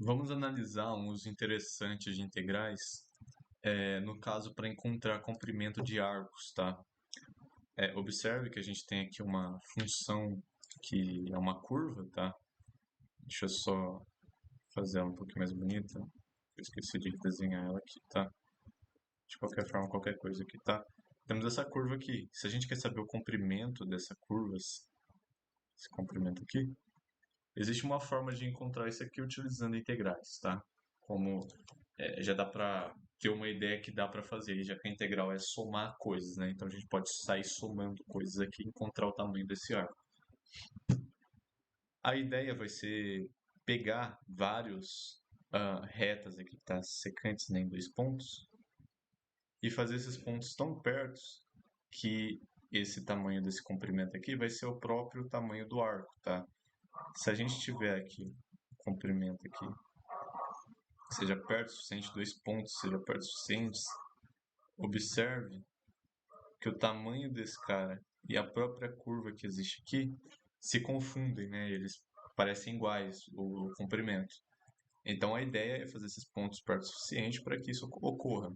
Vamos analisar um uso interessante de integrais, no caso para encontrar comprimento de arcos, tá? Observe que a gente tem aqui uma função que é uma curva, tá? Deixa eu só fazer ela um pouquinho mais bonita. Eu esqueci de desenhar ela aqui, tá? De qualquer forma, qualquer coisa aqui, tá? Temos essa curva aqui. Se a gente quer saber o comprimento dessa curva, esse comprimento aqui, existe uma forma de encontrar isso aqui utilizando integrais, tá? Como já dá para ter uma ideia que dá para fazer, já que a integral é somar coisas, né? Então a gente pode sair somando coisas aqui e encontrar o tamanho desse arco. A ideia vai ser pegar vários retas aqui, tá? Secantes, né, em dois pontos, e fazer esses pontos tão perto que esse tamanho desse comprimento aqui vai ser o próprio tamanho do arco, tá? Se a gente tiver aqui o comprimento aqui, seja perto o suficiente, dois pontos seja perto o suficiente, observe que o tamanho desse cara e a própria curva que existe aqui se confundem, né? Eles parecem iguais, o comprimento. Então a ideia é fazer esses pontos perto o suficiente para que isso ocorra.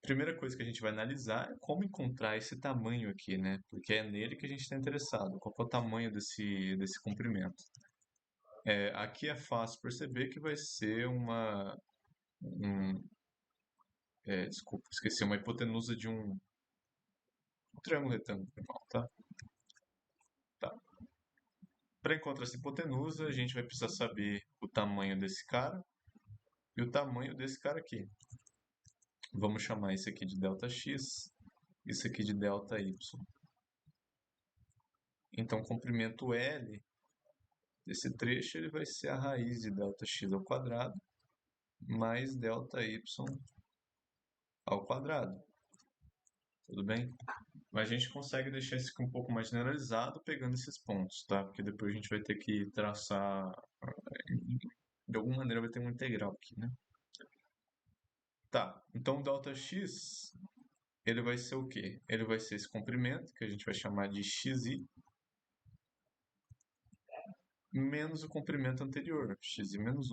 Primeira coisa que a gente vai analisar é como encontrar esse tamanho aqui, né? Porque é nele que a gente está interessado. Qual que é o tamanho desse comprimento? Aqui é fácil perceber que vai ser um, desculpa, esqueci, uma hipotenusa de um triângulo retângulo normal, tá? Tá. Para encontrar essa hipotenusa, a gente vai precisar saber o tamanho desse cara e o tamanho desse cara aqui. Vamos chamar isso aqui de ΔX, isso aqui de ΔY. Então, o comprimento L desse trecho ele vai ser a raiz de ΔX ao quadrado mais ΔY ao quadrado. Tudo bem? Mas a gente consegue deixar isso aqui um pouco mais generalizado pegando esses pontos, tá? Porque depois a gente vai ter que traçar, de alguma maneira vai ter um integral aqui, né? Tá, então o ΔX, ele vai ser o quê? Ele vai ser esse comprimento, que a gente vai chamar de xi, menos o comprimento anterior, xi menos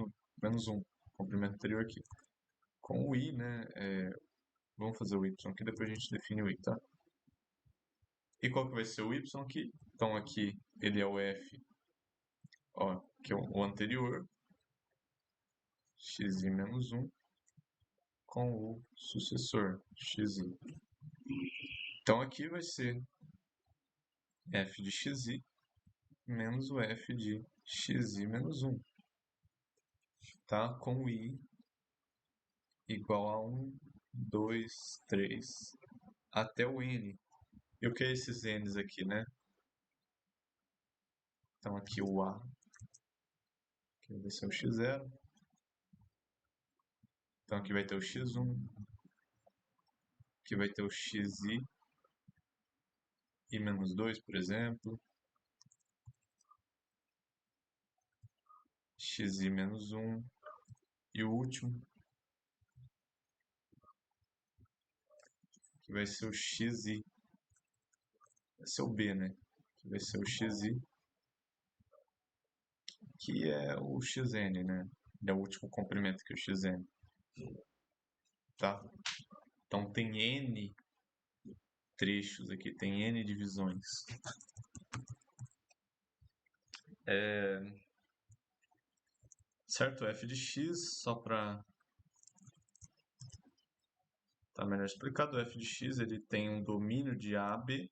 1, comprimento anterior aqui. Com o i, né, vamos fazer o y aqui, depois a gente define o i, tá? E qual que vai ser o y aqui? Então aqui ele é o f, ó, que é o anterior, xi menos 1, com o sucessor, xi. Então aqui vai ser f de xi menos o f de xi menos 1, tá? Com o i igual a 1, 2, 3, até o n. E o que é esses n's aqui, né? Então aqui o a, que vai ser o x0. Então aqui vai ter o x1, aqui vai ter o xi e menos 2, por exemplo. Xi menos 1. E o último, que vai ser o xi, vai ser o b, né? Que vai ser o xi, que é o xn, né? É o último comprimento que é o xn, tá? Então tem n trechos aqui, tem n divisões. Certo? F de x, só para estar melhor explicado, o f de x ele tem um domínio de AB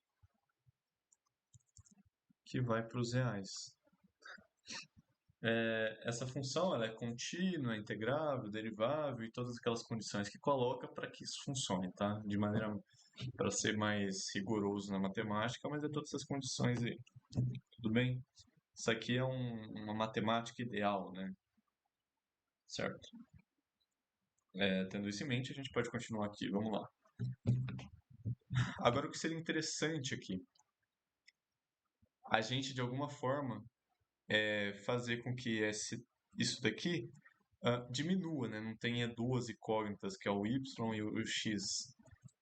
que vai para os reais. Essa função ela é contínua, integrável, derivável e todas aquelas condições que coloca para que isso funcione, tá? De maneira para ser mais rigoroso na matemática, mas é todas essas condições aí. Tudo bem? Isso aqui é uma matemática ideal, né? Certo? Tendo isso em mente, a gente pode continuar aqui. Vamos lá. Agora, o que seria interessante aqui? A gente, de alguma forma, fazer com que isso daqui diminua, né? Não tenha duas incógnitas, que é o y e o x.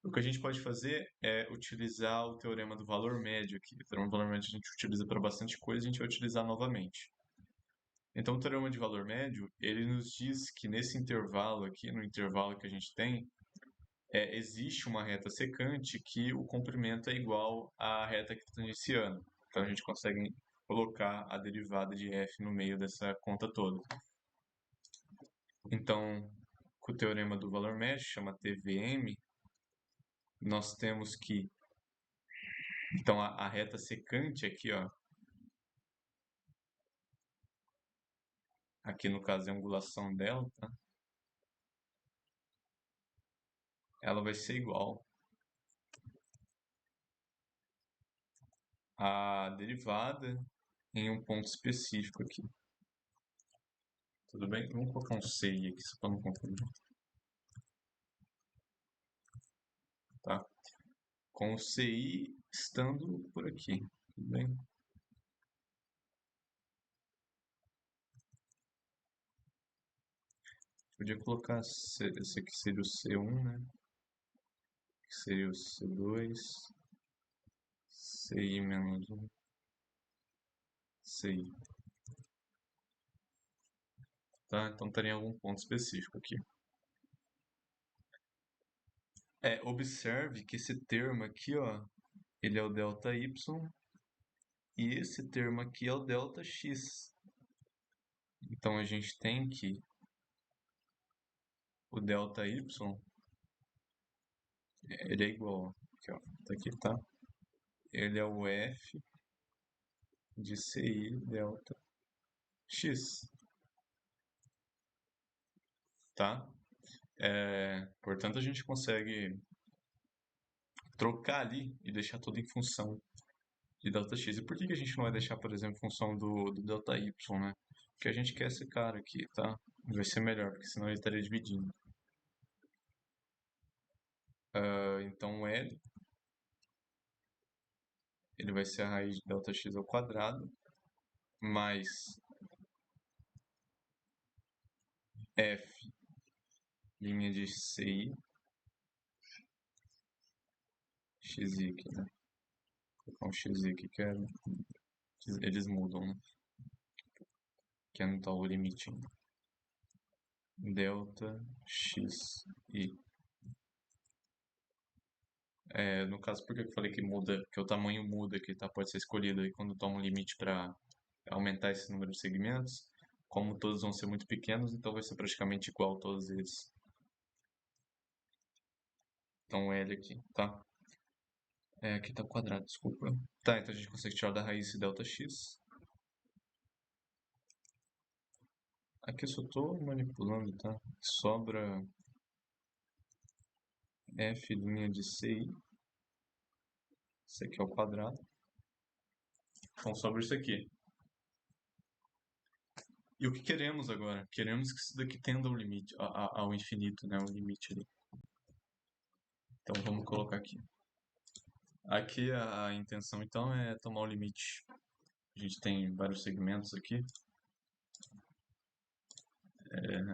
O que a gente pode fazer é utilizar o teorema do valor médio aqui. O teorema do valor médio a gente utiliza para bastante coisa, a gente vai utilizar novamente. Então, o teorema de valor médio, ele nos diz que nesse intervalo aqui, no intervalo que a gente tem, existe uma reta secante que o comprimento é igual à reta que está tangenciando. Então, a gente consegue colocar a derivada de f no meio dessa conta toda. Então, com o teorema do valor médio, chama TVM, nós temos que, então, a reta secante aqui, ó, aqui no caso é a angulação dela, tá? Ela vai ser igual à derivada em um ponto específico aqui. Tudo bem? Vamos colocar um CI aqui, só para não confundir. Tá? Com o CI estando por aqui. Tudo bem? Podia colocar esse aqui seria o C1, né? Que seria o C2, CI menos 1, CI. Tá? Então estaria em algum ponto específico aqui. Observe que esse termo aqui, ó, ele é o ΔY e esse termo aqui é o ΔX. Então a gente tem que o ΔY ele é igual, aqui, ó, tá aqui, tá? Ele é o F de CI delta X, tá? Portanto, a gente consegue trocar ali e deixar tudo em função de delta X. E por que que a gente não vai deixar, por exemplo, em função do delta Y, né? Porque a gente quer esse cara aqui, tá? Vai ser melhor, porque senão ele estaria dividindo. Então, o L, ele vai ser a raiz de delta X ao quadrado, mais F, linha de CI, XI aqui, né? Vou colocar um XI aqui, que eles mudam, né? Que não tá o limite ainda. Delta XI. No caso, por que eu falei que muda? Porque o tamanho muda aqui, tá? Pode ser escolhido aí quando toma um limite para aumentar esse número de segmentos. Como todos vão ser muito pequenos, então vai ser praticamente igual a todos eles. Então L aqui, tá? Aqui tá o quadrado, desculpa. Tá, então a gente consegue tirar da raiz esse delta x. Aqui eu só tô manipulando, tá? Sobra f' de ci. Isso aqui é o quadrado. Então sobra isso aqui. E o que queremos agora? Queremos que isso daqui tenda ao limite, ao infinito, né? O limite ali. Então vamos colocar aqui. Aqui a intenção então é tomar o limite. A gente tem vários segmentos aqui.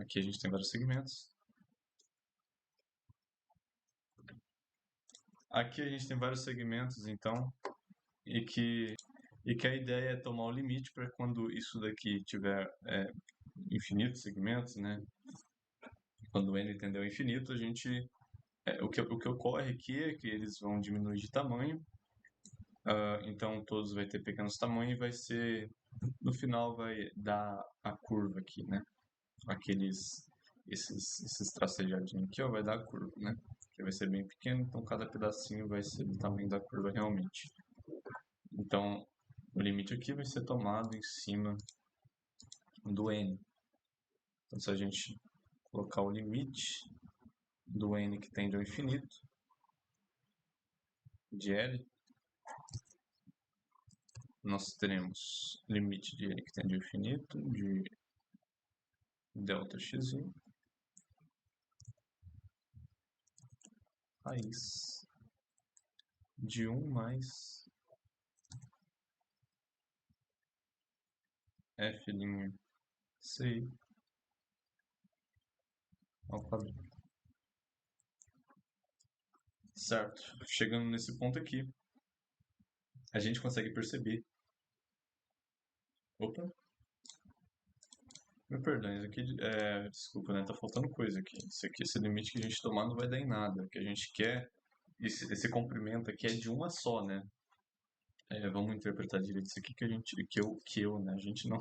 Aqui a gente tem vários segmentos. Aqui a gente tem vários segmentos, então, e que, e que a ideia é tomar o limite para quando isso daqui tiver infinitos segmentos, né? Quando n tende ao infinito, a gente o que ocorre aqui é que eles vão diminuir de tamanho, então todos vai ter pequenos tamanhos e vai ser, no final vai dar a curva aqui, né? Esses tracejadinhos aqui, ó, vai dar a curva, né? Que vai ser bem pequeno, então cada pedacinho vai ser do tamanho da curva realmente. Então, o limite aqui vai ser tomado em cima do n. Então, se a gente colocar o limite do n que tende ao infinito de L, nós teremos limite de n que tende ao infinito de delta x raiz de 1 mais f' ci ao quadrado. Certo. Chegando nesse ponto aqui, a gente consegue perceber. Opa! Me perdoe, isso aqui, desculpa, né? Tá faltando coisa aqui. Isso aqui, esse limite que a gente tomar não vai dar em nada. O que a gente quer, esse comprimento aqui é de uma só, né? Vamos interpretar direito isso aqui que eu, né? A gente não,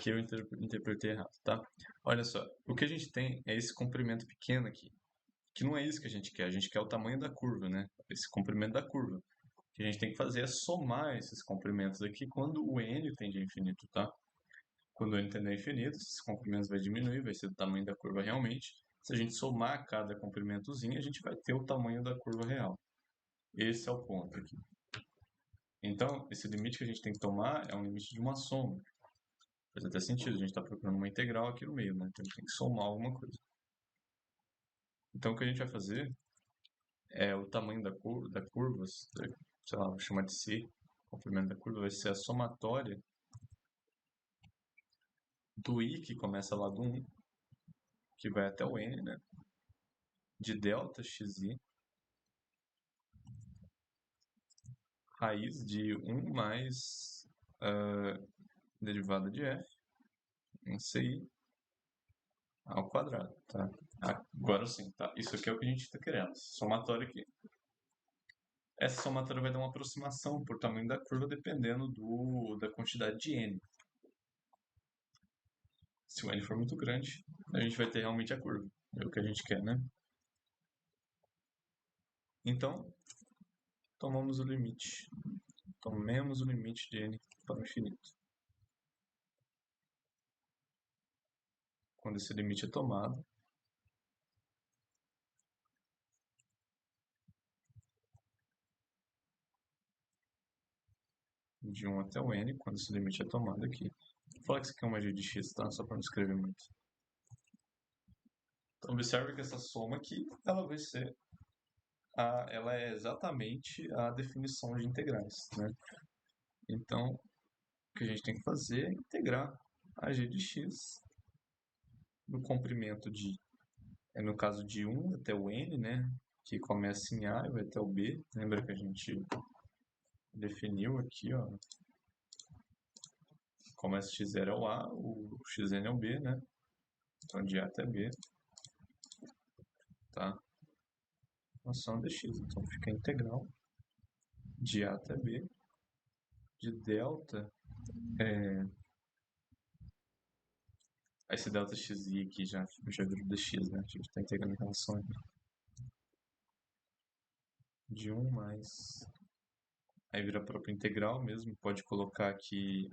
que eu interpretei errado, tá? Olha só, o que a gente tem é esse comprimento pequeno aqui, que não é isso que a gente quer o tamanho da curva, né? Esse comprimento da curva. O que a gente tem que fazer é somar esses comprimentos aqui quando o n tende a infinito, tá? Quando o n tende a infinito, esses comprimentos vai diminuir, vai ser o tamanho da curva realmente. Se a gente somar cada comprimentozinho, a gente vai ter o tamanho da curva real. Esse é o ponto aqui. Então, esse limite que a gente tem que tomar é um limite de uma soma. Faz até sentido, a gente está procurando uma integral aqui no meio, né? Então, a gente tem que somar alguma coisa. Então, o que a gente vai fazer é o tamanho da curva, sei lá, vou chamar de C, o comprimento da curva vai ser a somatória do I, que começa lá do 1, que vai até o N, né? De delta xi, raiz de 1 mais derivada de f, em ci, ao quadrado, tá? Agora sim, tá? Isso aqui é o que a gente está querendo. Somatória aqui. Essa somatória vai dar uma aproximação por tamanho da curva dependendo da quantidade de n. Se o n for muito grande, a gente vai ter realmente a curva. É o que a gente quer, né? Então, tomamos o limite. Tomemos o limite de n para o infinito. Quando esse limite é tomado, de 1 até o n, quando esse limite é tomado aqui. Vou falar que isso aqui é uma g de x, tá? Só para não escrever muito. Então, observe que essa soma aqui, ela é exatamente a definição de integrais, né? Então, o que a gente tem que fazer é integrar a g de x no comprimento no caso de 1 até o n, né? Que começa em A e vai até o B. Lembra que a gente definiu aqui, ó. Começa x0 é o A, o xn é o B, né? Então, de A até B, tá? Noção dx. Então, fica a integral de A até B de delta. Esse delta xi aqui já virou dx, né? A gente está integrando em relação a de 1 mais. Aí vira a própria integral mesmo. Pode colocar aqui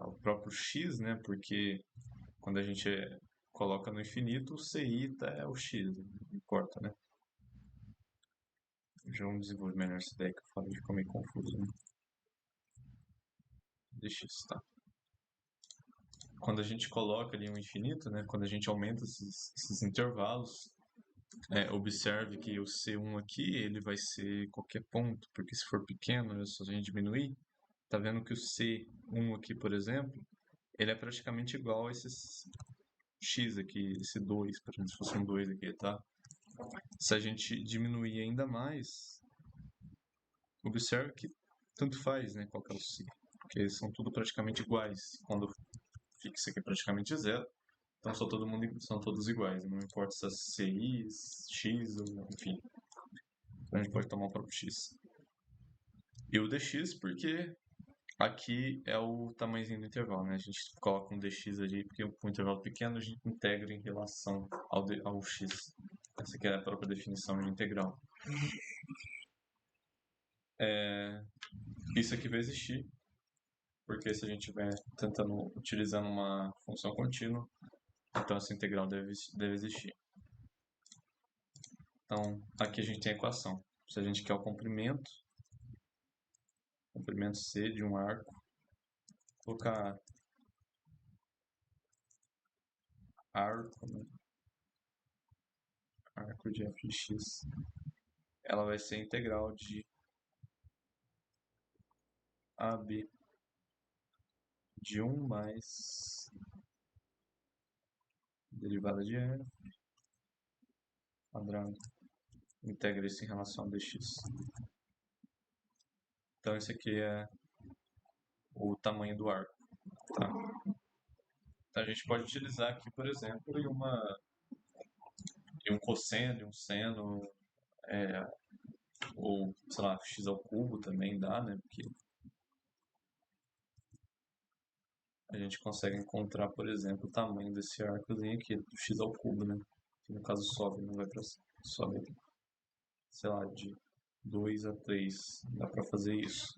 o próprio x, né? Porque quando a gente coloca no infinito, o ci é o x, não importa, né? Já vamos desenvolver melhor essa ideia que eu falei, ficou meio confuso, né? Dx, tá? Quando a gente coloca ali um infinito, né? Quando a gente aumenta esses intervalos, observe que o C1 aqui, ele vai ser qualquer ponto, porque se for pequeno, é só a gente diminuir. Tá vendo que o C1 aqui, por exemplo, ele é praticamente igual a esses x aqui, esse 2, por exemplo, se fosse um 2 aqui, tá? Se a gente diminuir ainda mais, observe que tanto faz, né, qual que é o C, porque são tudo praticamente iguais. Quando fica isso aqui praticamente zero, então são todos iguais, não importa se é CI, X, ou, enfim. Então a gente pode tomar o próprio X. E o dx porque aqui é o tamanhozinho do intervalo, né? A gente coloca um dx ali, porque com um intervalo pequeno a gente integra em relação ao x. Essa aqui é a própria definição de integral. Isso aqui vai existir, porque se a gente estiver tentando utilizar uma função contínua, então essa integral deve existir. Então, aqui a gente tem a equação. Se a gente quer o comprimento C de um arco, colocar arco, né? Arco de f de x, ela vai ser integral de AB de 1 mais derivada de f quadrado. Integra isso em relação a dx. Então, esse aqui é o tamanho do arco. Tá? Então a gente pode utilizar aqui, por exemplo, em um cosseno, em um seno, ou, sei lá, x ao cubo também dá, né? Porque a gente consegue encontrar, por exemplo, o tamanho desse arcozinho aqui, do x ao cubo, né? Que no caso sobe, não vai para sobe, sei lá, de 2 a 3. Dá para fazer isso.